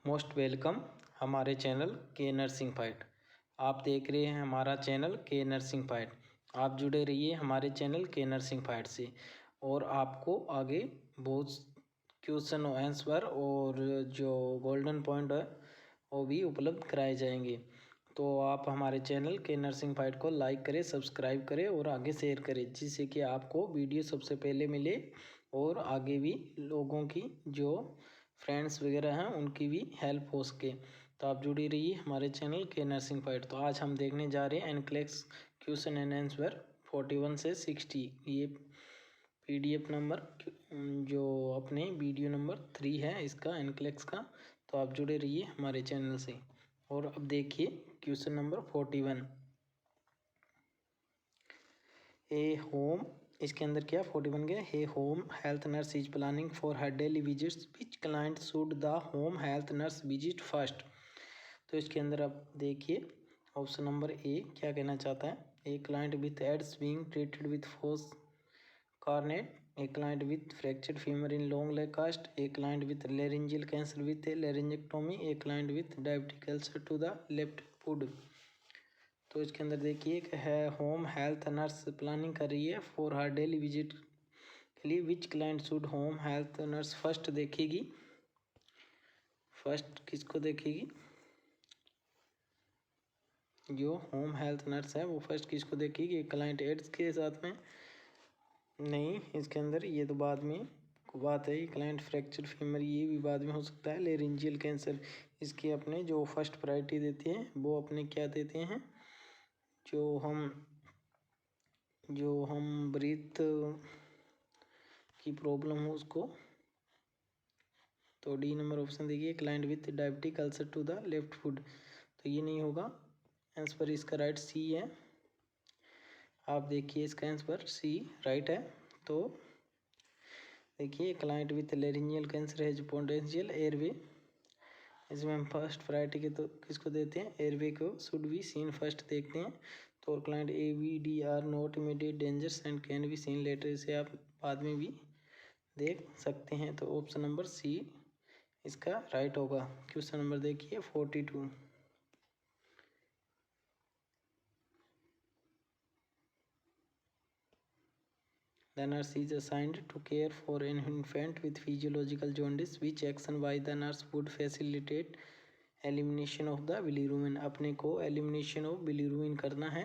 Most welcome हमारे channel के nursing fight. आप देख रहे हैं हमारा चैनल के नर्सिंग फाइट। आप जुड़े रहिए हमारे चैनल के नर्सिंग फाइट से और आपको आगे बहुत क्वेश्चन आंसर और जो गोल्डन पॉइंट है वो भी उपलब्ध कराए जाएंगे। तो आप हमारे चैनल के नर्सिंग फाइट को लाइक करें, सब्सक्राइब करें और आगे शेयर करें, जिससे कि आपको वीडियो सबसे पहले मिले और आगे भी लोगों की जो फ्रेंड्स वगैरह हैं उनकी भी हेल्प हो सके। तो आप जुड़ी रहिए हमारे चैनल के नर्सिंग फाइट। तो आज हम देखने जा रहे हैं एनक्लेक्स क्वेश्चन एंड आंसर 41 से 60। ये PDF नंबर जो अपने वीडियो नंबर 3 है इसका एनक्लेक्स का। तो आप जुड़े रहिए हमारे चैनल से। और अब देखिए क्वेश्चन नंबर 41। ए होम, इसके अंदर क्या 41 गया। A home health nurse is planning for her daily visits, which client should the home health nurse visit first. तो इसके अंदर आप देखिए ऑप्शन नंबर ए क्या कहना चाहता है। A client with AIDS being treated with foscarnet, a client with fractured femur in long leg cast, a client with laryngeal cancer with a laryngectomy, a client with diabetic ulcer to the left foot. तो इसके अंदर देखिए कि है home health nurse planning कर रही है for her daily visit के लिए, विच client should home health nurse first देखेगी। फर्स्ट किसको देखेगी, जो होम हेल्थ नर्स है वो फर्स्ट किसको देखेगी, क्लाइंट एड्स के साथ में नहीं, इसके अंदर ये तो बाद में बात है। क्लाइंट फ्रैक्चर फीमर ये भी बाद में हो सकता है। लेरिंजियल कैंसर इसकी अपने जो फर्स्ट प्रायोरिटी देते हैं वो अपने क्या देते हैं, जो हम ब्रीथ की प्रॉब्लम हो उसको। तो डी नंबर ऑप्शन देखिए, client with diabetic ulcer to the left foot. तो ये नहीं होगा, आंसर इसका राइट सी है। आप देखिए इसका आंसर सी राइट है। तो देखिए क्लाइंट विथ लेरिंजियल कैंसर है जो पोटेंशियल एयरवे, इसमें हम फर्स्ट प्रायोरिटी के तो किसको देते हैं, एयरवे को शुड बी सीन फर्स्ट देखते हैं। तो client AVD are not immediate dangers and can be seen later, इसे आप बाद में भी देख सकते हैं। तो ऑप्शन नंबर सी इसका राइट होगा। क्वेश्चन नंबर देखिए 42। The nurse is assigned to care for an infant with physiological jaundice. Which action by the nurse would facilitate elimination of the bilirubin. अपने को एलिमिनेशन ऑफ बिलीरुबिन करना है।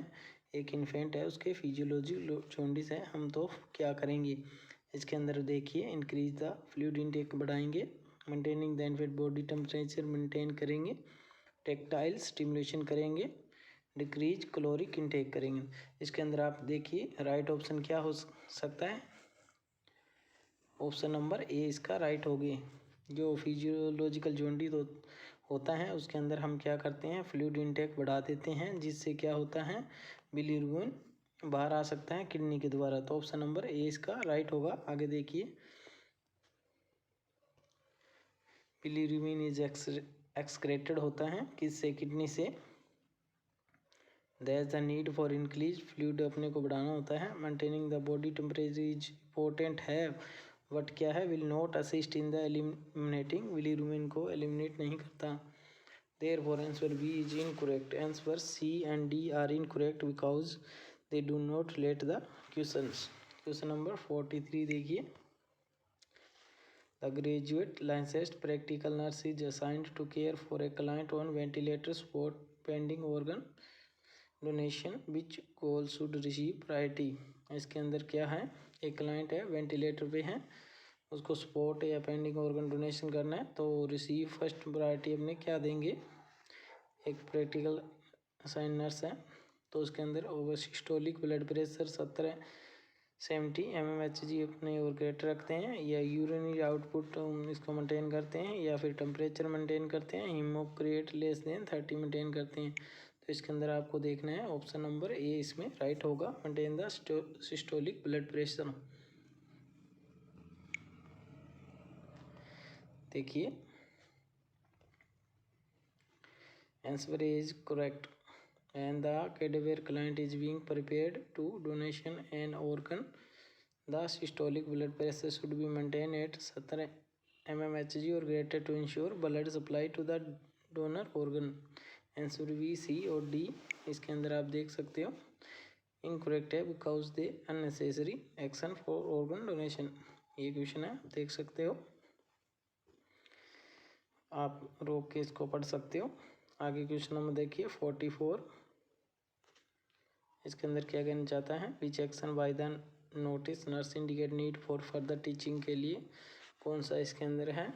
एक infant है उसके फिजियोलॉजी जॉन्डिस है, हम तो क्या करेंगे। इसके अंदर देखिए इंक्रीज द फ्लूइड इनटेक बढ़ाएंगे, maintaining the infant body temperature maintain करेंगे, टेक्टाइल स्टिमुलेशन करेंगे, डिक्रीज कैलोरिक इनटेक करेंगे। इसके अंदर आप देखिए राइट ऑप्शन क्या हो सकता है, ऑप्शन नंबर ए इसका राइट होगी। जो फिजियोलॉजिकल जॉन्डिस होता है उसके अंदर हम क्या करते हैं, फ्लूइड इनटेक बढ़ा देते हैं, जिससे क्या होता है बिलीरुबिन बाहर आ सकता है किडनी के द्वारा। तो ऑप्शन नंबर ए इसका राइट होगा। आगे देखिए बिलीरुबिन इज एक्सक्रेटेड होता है किससे, किडनी से। There is the need for increase fluid, अपने को बढ़ाना होता है। Maintaining the body temperature is important है, बट क्या है, will not assist in the eliminating, bilirubin को एलिमिनेट नहीं करता। Therefore answer B is incorrect. Answer C and D are incorrect because they do not relate the questions. Question number 43 देखिए। The graduate licensed practical nurse is assigned to care for a client on ventilator support pending organ donation. Which goal should receive priority? इसके अंदर क्या है, एक client है ventilator पे है, उसको सपोर्ट या पेंडिंग ऑर्गन डोनेशन करना है, तो रिसीव फर्स्ट प्रायोरिटी अपने क्या देंगे, एक प्रैक्टिकल असाइन नर्स है। तो उसके अंदर over systolic blood pressure 70 mmHg अपने और ग्रेटर रखते हैं, या यूरिनरी आउटपुट इसको मेंटेन करते हैं, या फिर टेम्परेचर मेंटेन करते हैं, हीमोक्रिएट लेस देन 30 मेंटेन करते हैं। तो इसके अंदर आपको देखना है ऑप्शन नंबर ए इसमें राइट होगा, maintain the systolic blood pressure. देखिए answer is correct and the cadaver client is being prepared to donation an organ, the systolic blood pressure should be maintained at 70 mmHg or greater to ensure blood supply to the donor organ। Answer B, C और D इसके अंदर आप देख सकते हो incorrect है because they unnecessary action for organ donation. ये question है, देख सकते हो, आप रोक के इसको पढ़ सकते हो। आगे क्वेश्चन नंबर देखिए 44। इसके अंदर क्या कहना चाहता है, विच action by the notice nurse indicate need for further teaching के लिए कौन सा इसके अंदर है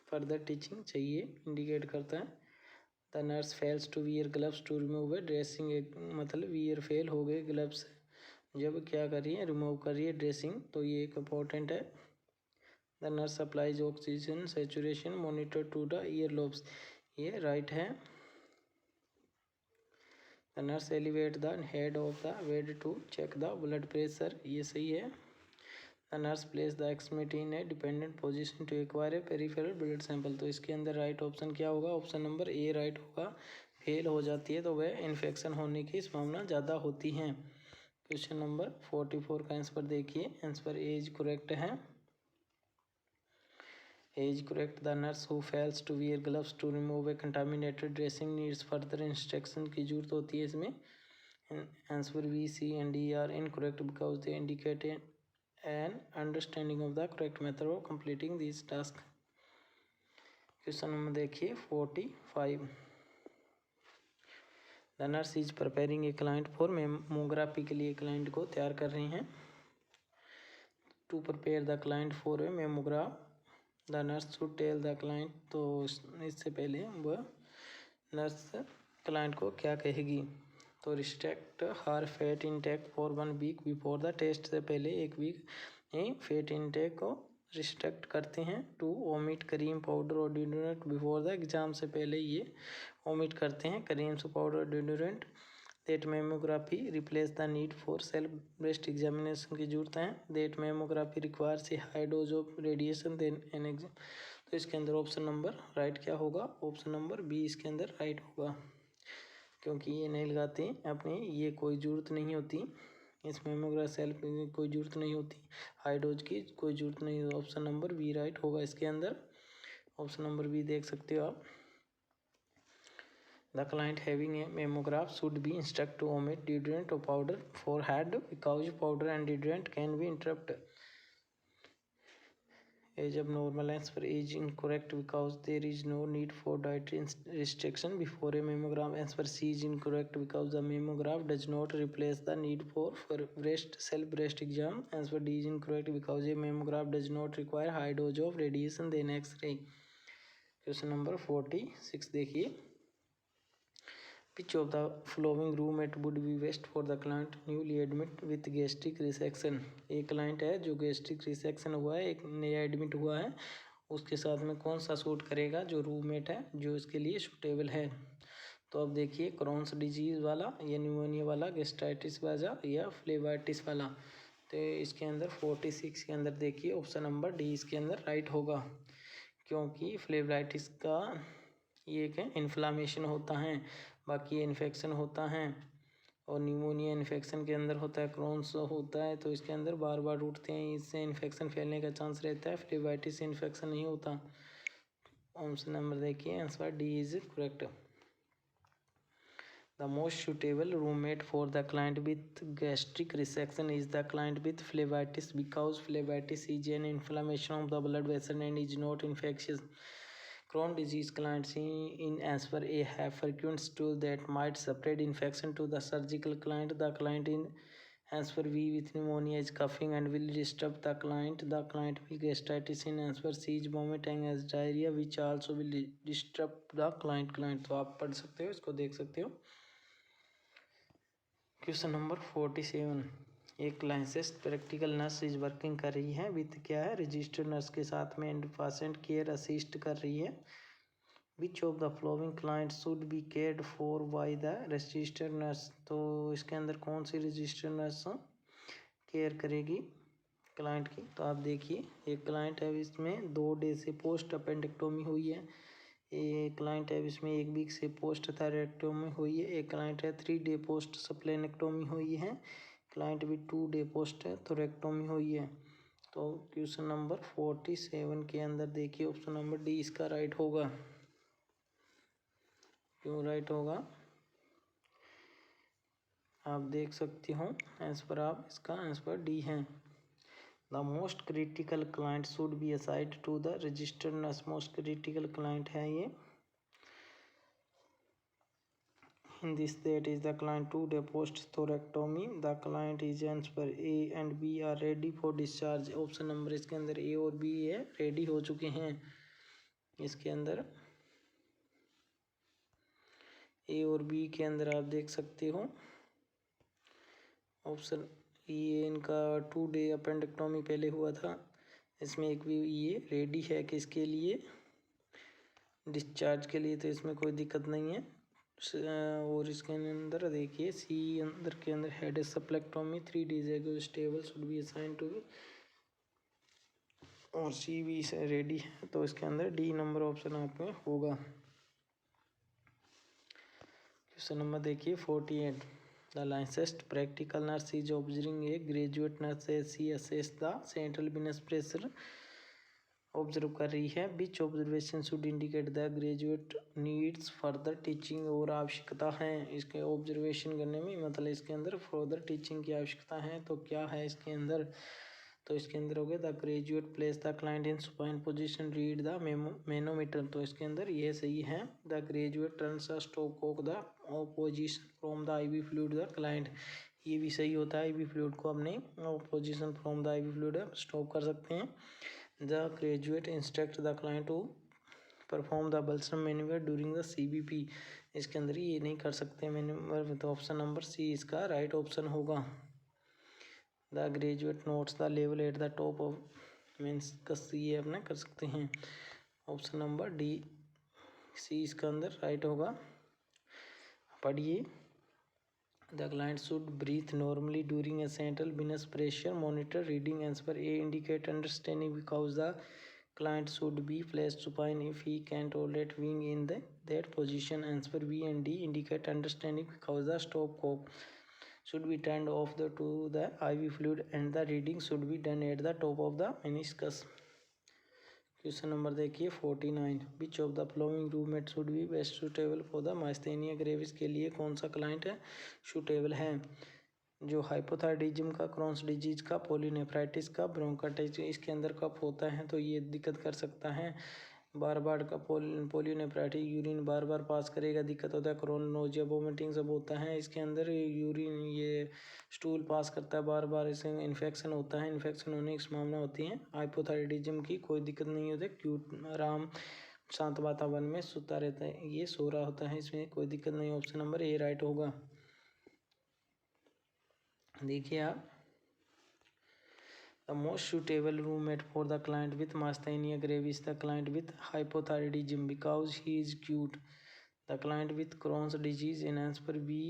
फर्दर टीचिंग चाहिए इंडिकेट करता है। The nurse fails to wear gloves to remove a dressing, मतलब वियर फेल हो गए ग्लव्स जब क्या कर रही है, रिमूव कर रही है ड्रेसिंग, तो ये एक इम्पोर्टेंट है। The nurse applies oxygen saturation monitor to the ear lobes, ये राइट है। The nurse elevate the head of the bed to check the blood pressure, ये सही है। The nurse place the extremity in a dependent position to acquire a peripheral blood sample, तो इसके अंदर right option क्या होगा, option number A right होगा। Fail हो जाती है तो वह इन्फेक्शन होने की संभावना ज़्यादा होती है। क्वेश्चन नंबर 44 का आंसर देखिए, आंसर ए इज करेक्ट है। is correct। The nurse who fails to wear gloves to remove a contaminated dressing needs further instruction की जरूरत होती है इसमें। Answer B, C and D are incorrect because they indicate an understanding of the correct method of completing these tasks। Question number देखिए 45। The nurse is preparing a client for mammography के लिए client को तैयार कर रही हैं। To prepare the client for a mammograph the nurse should tell the client, तो इससे पहले वह नर्स क्लाइंट को क्या कहेगी, तो restrict her fat intake for 1 week before the test, से पहले 1 वीक फैट इनटेक को रिस्ट्रिक्ट करते हैं। टू ओमिट क्रीम पाउडर और डिओड्रेंट बिफोर द एग्जाम, से पहले ये ओमिट करते हैं creams powder deodorant. Date mammography replace the need for self breast examination की जरूरत है। Date mammography requires a high dose of radiation than an exam, तो इसके अंदर ऑप्शन नंबर राइट क्या होगा, ऑप्शन नंबर बी इसके अंदर राइट होगा, क्योंकि ये नहीं लगाते अपने, ये कोई ज़रूरत नहीं होती इस मेमोग्राफ सेल्फ कोई ज़रूरत नहीं होती, हाई डोज की कोई ज़रूरत नहीं, ऑप्शन नंबर बी राइट होगा इसके अंदर। ऑप्शन नंबर बी देख सकते हो आप। The client having a mammograph should be instruct to omit deodorant और powder for head because powder and deodorant can be interpret as abnormal answer is incorrect because there is no need for dietary restriction before a mammograph. Answer C is incorrect because the mammograph does not replace the need for breast self breast exam. Answer D is incorrect because a mammograph does not require high dose of radiation than x ray. Question number 46 देखिए, which of the following roommate would be best for the client newly admit with gastric resection। एक client है जो gastric resection हुआ है, एक नया admit हुआ है, उसके साथ में कौन सा सूट करेगा जो रूममेट है जो इसके लिए सूटेबल है। तो अब देखिए क्रॉन्स डिजीज़ वाला या न्यूमोनिया वाला, गैस्ट्राइटिस वाला या फ्लेवाइटिस वाला, तो इसके अंदर 46 के अंदर देखिए ऑप्शन नंबर डी इसके अंदर राइट होगा, क्योंकि फ्लेवाइटिस का ये क्या इन्फ्लामेशन होता है, बाकी ये इन्फेक्शन होता है, और न्यूमोनिया इन्फेक्शन के अंदर होता है, क्रोन्स होता है, तो इसके अंदर बार बार उठते हैं, इससे इन्फेक्शन फैलने का चांस रहता है। फ्लेवाइटिस से इन्फेक्शन नहीं होता। ऑप्शन नंबर देखिए answer D is correct. The most suitable roommate for the client with gastric resection is the client with phlebitis because phlebitis is an inflammation of the blood vessel and is not infectious. Crohn's disease clients in ASPER A have frequent stool that might spread infection to the surgical client. The client in ASPER B with pneumonia is coughing and will disturb the client. The client with gastritis in ASPER C is vomiting as diarrhea which also will disturb the client। तो आप पढ़ सकते हो, इसको देख सकते हो। Question number 47, एक licensed practical nurse is working कर रही है विथ क्या है रजिस्टर्ड नर्स के साथ में एंड पेशेंट केयर असिस्ट कर रही है। Which of the following client should be cared for by the registered nurse, तो इसके अंदर कौन सी रजिस्टर्ड नर्स केयर करेगी क्लाइंट की। तो आप देखिए एक क्लाइंट है इसमें 2 डे से पोस्ट अपेंडिक्टोमी हुई है, एक क्लाइंट है इसमें 1 वीक से पोस्ट थायरेक्टोमी हुई है, एक क्लाइंट है 3 डे पोस्ट स्प्लेनेक्टोमी हुई है, क्लाइंट भी 2 डे पोस्ट थोरेक्टोमी हुई है। तो क्वेश्चन नंबर 47 के अंदर देखिए ऑप्शन नंबर डी इसका राइट होगा। क्यों राइट होगा आप देख सकते हो आंसर, आप इसका आंसर डी है। The most critical client should be assigned to the registered nurse. Most critical client है ये। In this that is the client to the post-thoracotomy. The client is answer A and B are ready for discharge. Option number इसके अंदर ए और B है, ready हो चुके हैं। इसके अंदर ए और बी के अंदर आप देख सकते हो ऑप्शन ये इनका 2 डे अपेंडेक्टोमी पहले हुआ था। इसमें एक भी ये रेडी है किसके लिए, डिस्चार्ज के लिए, तो इसमें कोई दिक्कत नहीं है। और इसके अंदर देखिए सी अंदर के अंदर had splenectomy 3 days ago stable should be assigned to B, और सी भी रेडी है, तो इसके अंदर डी नंबर ऑप्शन आप में होगा। क्वेश्चन नंबर देखिए 48। The licensed practical nurse is observing a graduate nurse as she assess the central venous pressure. Observe कर रही है। Which observation should indicate the graduate needs further teaching, और आवश्यकता है इसके ऑब्जर्वेशन करने में, मतलब इसके अंदर फर्दर टीचिंग की आवश्यकता है, तो क्या है इसके अंदर, तो इसके अंदर हो गया the graduate place the client in supine position read the manometer, तो इसके अंदर ये सही है। The graduate turns a stop of the position from the IV fluid the client, ये भी सही होता है। आईवी फ्लूइड को अपने position from the IV fluid stop कर सकते हैं। The graduate instruct the client to perform the balsam maneuver during the CBP, इसके अंदर ये नहीं कर सकते मैन्यूवर, तो ऑप्शन नंबर सी इसका राइट ऑप्शन होगा। The graduate notes the level at the top of means ये अपना कर सकते हैं। ऑप्शन नंबर डी सी इसका अंदर राइट होगा। पढ़िए। The client should breathe normally during a central venous pressure monitor reading. Answer A indicate understanding because the client should be placed supine if he can tolerate being in that position. Answer B and D indicate understanding because the stopcock should be turned off to the IV fluid and the reading should be done at the top of the meniscus. Question number देखिए 49। Which of the following roommate should be best suitable for the myasthenia gravis, के लिए कौन सा client है suitable है, जो hypothyroidism का, क्रॉन्स disease का, पॉलीनेफ्राइटिस का, ब्रोंकाइटिस इसके अंदर कफ होता है, तो ये दिक्कत कर सकता है। बार बार का पॉलीनेफ्राइटिस यूरिन बार बार पास करेगा, दिक्कत होता है। क्रोन नोजिया वोमिटिंग सब होता है। इसके अंदर यूरिन ये स्टूल पास करता है बार बार, इससे इन्फेक्शन होता है, इन्फेक्शन होने की संभावना होती है। हाइपोथायराइडिज्म की कोई दिक्कत नहीं होती, क्यूट आराम शांत वातावरण में सोता रहता है, ये सो रहा होता है, इसमें कोई दिक्कत नहीं। ऑप्शन नंबर ए राइट होगा। देखिए आप, the most suitable roommate for the client with myasthenia gravis, the client with hypothyroidism because he is cute. The client with Crohn's disease in answer B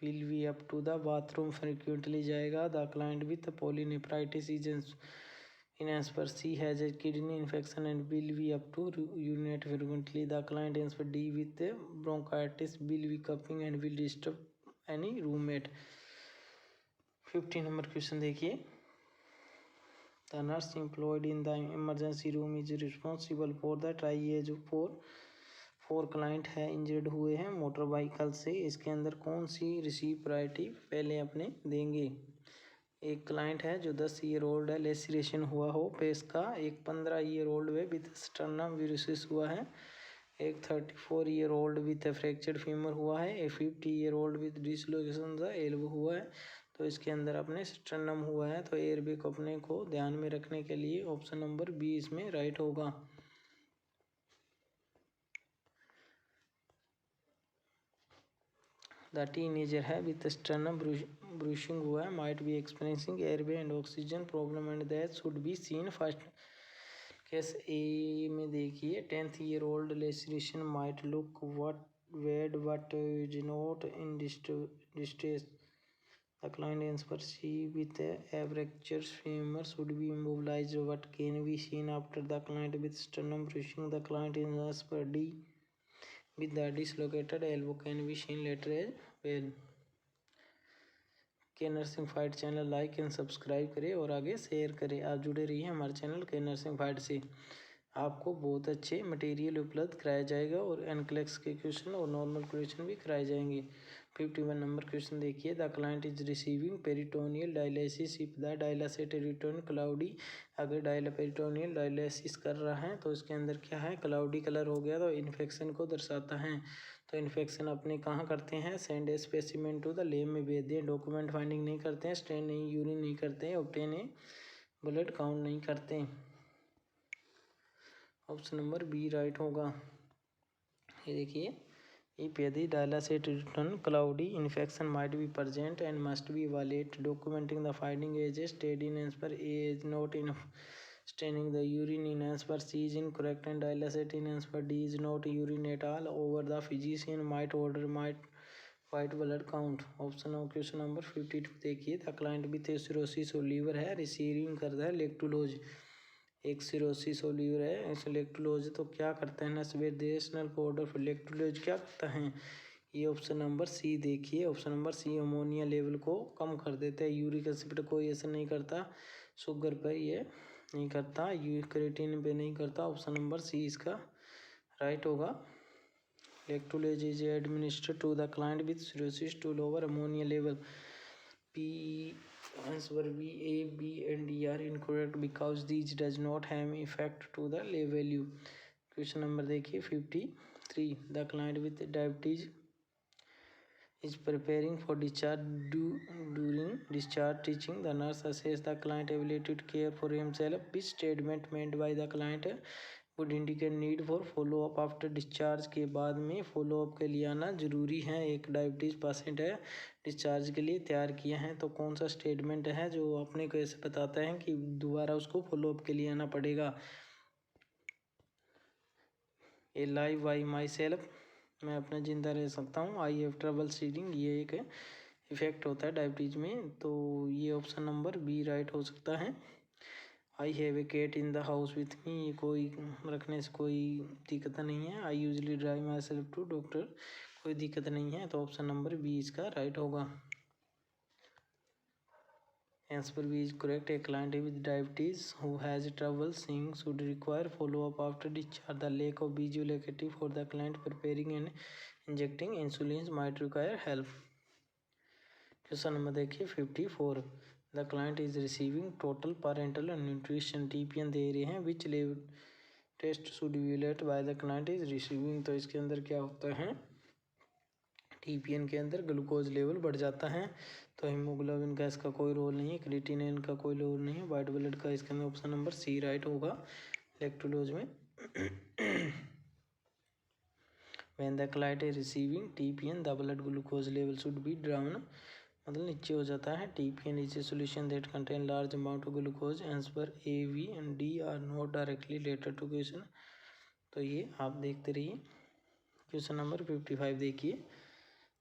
will be up to the bathroom frequently जाएगा। The client with polynephritis is in answer C has a kidney infection and will be up to urinate frequently. The client answer D with bronchitis will be coughing and will disturb any roommate। 50 number question देखिए। The nurse employed in the emergency room is responsible for the triage four client है injured हुए हैं motor vehicle से, इसके अंदर कौन सी receive priority पहले अपने देंगे। एक क्लाइंट है जो 10 ईयर ओल्ड है, लेसिरेशन हुआ हो पेस का। एक 15 ईयर ओल्ड वे विथ स्टर्नम वीरोसिस हुआ है। एक 34 year old with fractured femur हुआ है। एक 50 year old with dislocation the elbow हुआ है। तो इसके अंदर अपने स्टर्नम हुआ है, तो एयरबैग अपने को ध्यान में रखने के लिए ऑप्शन नंबर बी इसमें राइट होगा। द टीनेजर है विथ स्टर्नम ब्रूशिंग हुआ है, might be experiencing airway and oxygen problem and that should be seen first. Case A में देखिए 10th year old laceration might look bad but is not in distress. The client answer C with a fractured femur should be immobilized but can be seen after the client with sternum bruising. The client answer D with the dislocated elbow can be seen later as well. के nursing fight channel like and subscribe करें और आगे share करें। आप जुड़े रहिए हमारे channel के नर्सिंग फाइट से। आपको बहुत अच्छे मटेरियल उपलब्ध कराया जाएगा और एनक्लेक्स के क्वेश्चन और नॉर्मल क्वेश्चन भी कराए जाएंगे। 51 नंबर क्वेश्चन देखिए। The client is receiving peritoneal dialysis if the dialysate return cloudy. अगर पेरिटोनियल डायलिसिस कर रहा है तो इसके अंदर क्या है, क्लाउडी कलर हो गया तो इन्फेक्शन को दर्शाता है। तो इन्फेक्शन अपने कहाँ करते हैं, send a specimen to the lab में भेज दें। डॉक्यूमेंट फाइंडिंग नहीं करते हैं, स्टेन नहीं, यूरिन नहीं करते हैं, ऑब्टेन ए ब्लड काउंट नहीं करते हैं। ऑप्शन नंबर बी राइट होगा। ये देखिए, if यदि dilated return cloudy infection might be present and must be evaluated, documenting the finding as a state in answer A is not enough, staining the urine in answer C is incorrect, and dilated in answer D is not urine at all. Over the physician might order white blood count. Question number 52 देखिए। The client with cirrhosis और liver है, receiving करता है लेक्टुलोज। एक cirrhosis और liver है, इस लेक्टुलोज तो क्या करता है, नस्वेदेशनल पाउडर फिर लेक्टुलोज क्या करता है, ये ऑप्शन नंबर सी देखिए। Option number C ammonia level को कम कर देता है। यूरिक एसिड पर कोई ऐसा नहीं करता, शुगर पर ये नहीं करता, क्रिएटिनिन पे नहीं करता। ऑप्शन नंबर सी इसका राइट होगा। Lactulose is administered to the client with cirrhosis to lower ammonia level. P answer B, A, B and D are incorrect because these does not have effect to the value. Question number देखिए 53। The client with diabetes is preparing for discharge. During discharge teaching, the nurse assess the client ability to care for himself. Which statement meant by the client would indicate need for follow up after discharge। के बाद में follow up के लिए आना जरूरी है। एक diabetes patient है, डिस्चार्ज के लिए तैयार किया है, तो कौन सा स्टेटमेंट है जो अपने को ऐसे बताता है कि दोबारा उसको फॉलो अप के लिए आना पड़ेगा। ए लाइव बाई माई सेल्फ, मैं अपना जिंदा रह सकता हूँ। आई हैव ट्रबल सीडिंग, ये एक इफेक्ट होता है डायबिटीज़ में, तो ये ऑप्शन नंबर बी राइट हो सकता है। I have a cat in the house with me, ये कोई रखने से कोई दिक्कत नहीं है। I usually drive myself to doctor, कोई दिक्कत नहीं है, तो ऑप्शन नंबर बी इसका राइट होगा। Answer B is correct. A client with diabetes who has trouble seeing should require follow up after discharge. The lack of visual activity for the client preparing and injecting insulin might require help. Question number देखिए 54। The client is receiving total parenteral nutrition, TPN दे रहे हैं। Which level test should evaluate by the client is receiving, तो इसके अंदर क्या होता है, टीपीएन के अंदर ग्लूकोज लेवल बढ़ जाता है, तो हीमोग्लोबिन का इसका कोई रोल नहीं है, क्रिएटिनिन का कोई रोल नहीं है, वाइट ब्लड का इसके अंदर ऑप्शन नंबर सी राइट होगा लेक्टुलोज में। When the client is receiving TPN the blood glucose level should be down, मतलब नीचे हो जाता है। TPN is a solution that contain large amount of glucose. Answer A, B and D are not directly related to question, तो ये आप देखते रहिए। क्वेश्चन नंबर 55 देखिए।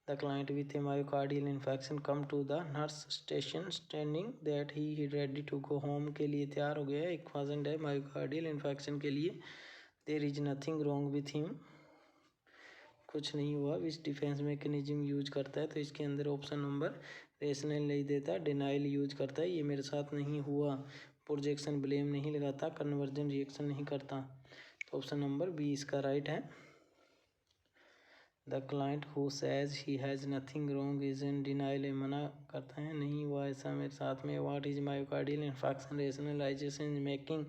The client with a myocardial infection come to the nurse station standing that he ready to go home, के लिए तैयार हो गया। एक पेशेंट है मायोकार्डियल इन्फेक्शन के लिए। There is nothing wrong with him, कुछ नहीं हुआ। विच डिफेंस मैकेनिज्म यूज करता है, तो इसके अंदर ऑप्शन नंबर रेशनल नहीं देता, डिनाइल यूज करता है, ये मेरे साथ नहीं हुआ। प्रोजेक्शन ब्लेम नहीं लगाता, कन्वर्जन रिएक्शन नहीं करता, तो ऑप्शन नंबर बी इसका राइट है। The client who says he has nothing wrong is in denial, मना करता है नहीं हुआ ऐसा मेरे साथ में। What is myocardial infection, rationalization making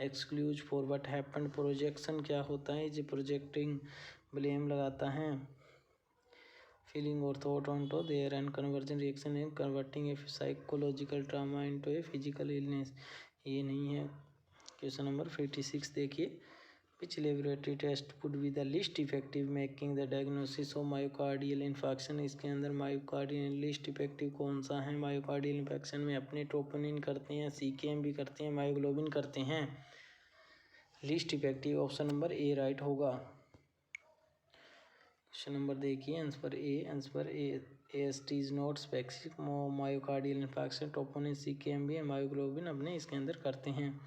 excuse for what happened. Projection क्या होता है, इज प्रोजेक्टिंग, ब्लेम लगाता है। फीलिंग और thought on to there and conversion reaction in converting a psychological trauma into a physical illness, ये नहीं है। Question number 56 देखिए। Which laboratory test would be the least effective making the diagnosis of myocardial infection, इसके अंदर myocardial list effective कौन सा है। Myocardial infection में अपने ट्रोपोनिन करते हैं, सीकेएम भी करते हैं, मायोग्लोबिन करते हैं। Least effective option number A right होगा। क्वेश्चन नंबर देखिए। Answer A AST is not specific myocardial infection, troponin CKM भी मायोग्लोबिन अपने इसके अंदर करते हैं।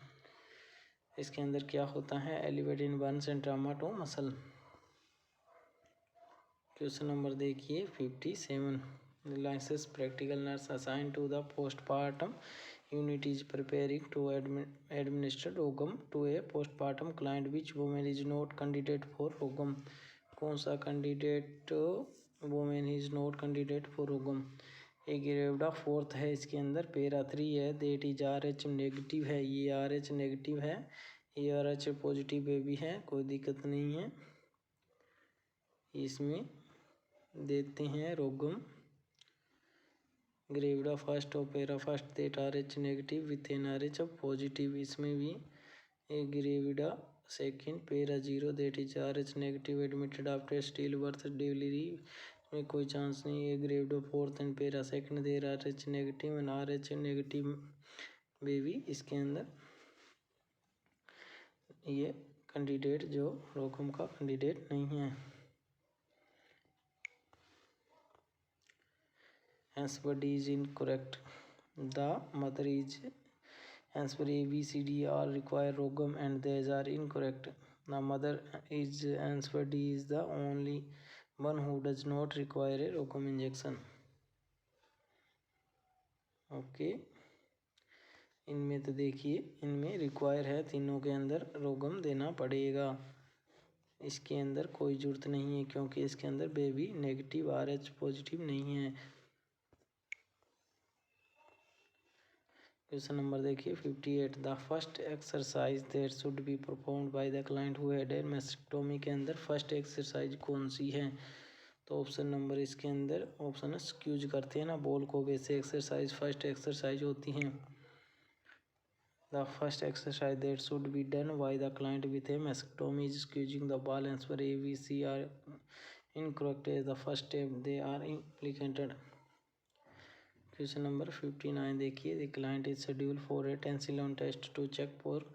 इसके अंदर क्या होता है, elevated burns and trauma to muscle. Question number देखिए 57। licensed practical nurse assigned to the postpartum unit is preparing to administer Rogam to a postpartum client. Which woman is not candidate for Rogam? कौन सा candidate women is not candidate for रोगम? A gravida fourth है इसके अंदर, para 3 है, that is RH negative है, ये RH negative है, ये RH पॉजिटिव बेबी है, कोई दिक्कत नहीं है। इसमें देते हैं रोगम ग्रेविडा फर्स्ट और para first, that RH negative with an RH positive. इसमें भी a gravida second, para 0, that is RH negative, admitted after still birth delivery में कोई चांस नहीं है। Gravida fourth and para second, there RH negative and RH negative baby. इसके अंदर ये candidate जो रोगम का कैंडिडेट नहीं है। Answer D is incorrect. The mother is answer A, B, C, D all require Rogam and these are incorrect. The mother is answer D is the only one who does not require a Rogam injection. Okay. इनमें तो देखिए इनमें require है, तीनों के अंदर रोगम देना पड़ेगा। इसके अंदर कोई जरूरत नहीं है क्योंकि इसके अंदर बेबी नेगेटिव RH पॉजिटिव नहीं है। क्वेश्चन नंबर देखिए 58। The first exercise that should be performed by the client who had a mastectomy के अंदर फर्स्ट एक्सरसाइज कौन सी है? तो ऑप्शन नंबर इसके अंदर ऑप्शन स्क्यूज करते हैं ना बॉल को, वैसे एक्सरसाइज फर्स्ट एक्सरसाइज होती हैं। The first exercise that should be done by the client with a mastectomy is squeezing the ball. Answer A, B, C are incorrect as the first step they are implicated. Question number 59 देखिए। The client is schedule for a Tensilon test to check for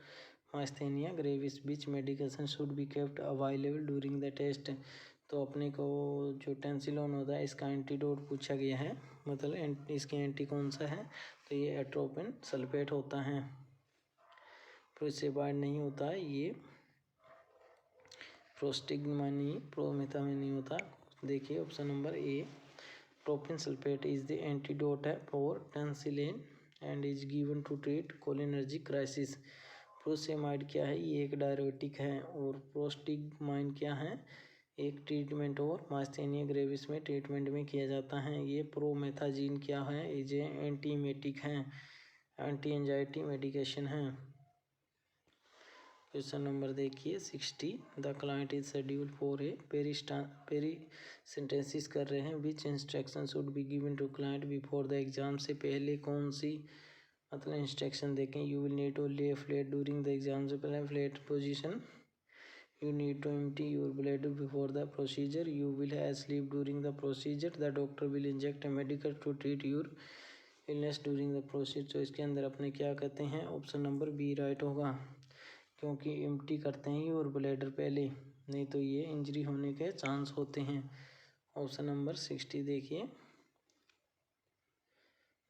myasthenia gravis, which medication should be kept available during the test. तो अपने को जो Tensilon होता है इसका antidote पूछा गया है, मतलब इसके एंटी कौन सा है? तो ये एट्रोपिन सल्फेट होता है, प्रोसेबाइड नहीं होता है, ये प्रोस्टिग्मानी प्रोमेथामिन नहीं होता। देखिए ऑप्शन नंबर A प्रोपिन सल्फेट इज द एंटीडोट है for Tensilon and is given to treat cholinergic crisis. प्रोसेमाइड क्या है? ये एक डायरेटिक है, और प्रोस्टिग्माइन क्या है? एक ट्रीटमेंट और मास्थेनिया ग्रेविस में ट्रीटमेंट में किया जाता है। ये प्रोमेथाजीन क्या है? ये एंटीमेटिक है, एंटी एंजाइटी मेडिकेशन है। क्वेश्चन नंबर देखिए 60। The client is schedule for a paracentesis कर रहे हैं, which instruction should be given to client before the exam. से पहले कौन सी मतलब इंस्ट्रक्शन देखें? You will need to lay flat during the exam, से पहले flat position. You need to empty your bladder before the procedure. You will have sleep during the procedure. The doctor will inject a medical to treat your illness during the procedure. तो इसके अंदर अपने क्या कहते हैं? Option number B right होगा, क्योंकि empty करते हैं और ब्लैडर पहले, नहीं तो ये इंजरी होने के चांस होते हैं। ऑप्शन नंबर 60 देखिए।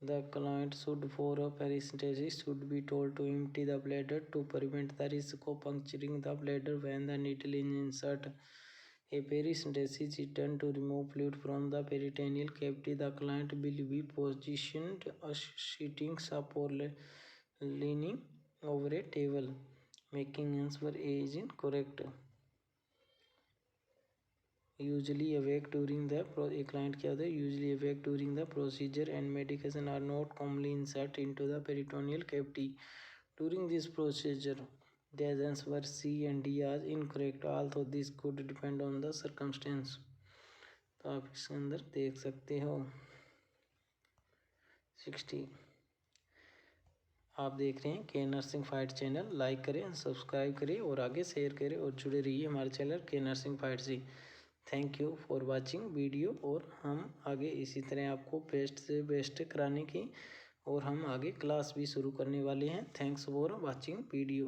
The client should for a paracentesis should be told to empty the bladder to prevent the risk of puncturing the bladder when the needle is insert. A paracentesis is done to remove fluid from the peritoneal cavity. The client will be positioned sitting up और leaning over a table, making answer A is incorrect. Usually awake during the a client क्या होता है? Usually awake during the procedure and medication are not commonly insert into the peritoneal cavity during this procedure. The answer C and D are incorrect, although this could depend on the circumstance. तो आप इसके अंदर देख सकते हो 60। आप देख रहे हैं के नर्सिंग फाइट चैनल, लाइक करें, सब्सक्राइब करें और आगे शेयर करें और जुड़े रहिए हमारे चैनल के नर्सिंग फाइट से। Thank you for watching video, और हम आगे इसी तरह आपको बेस्ट से बेस्ट कराने की और हम आगे क्लास भी शुरू करने वाले हैं। Thanks for watching video.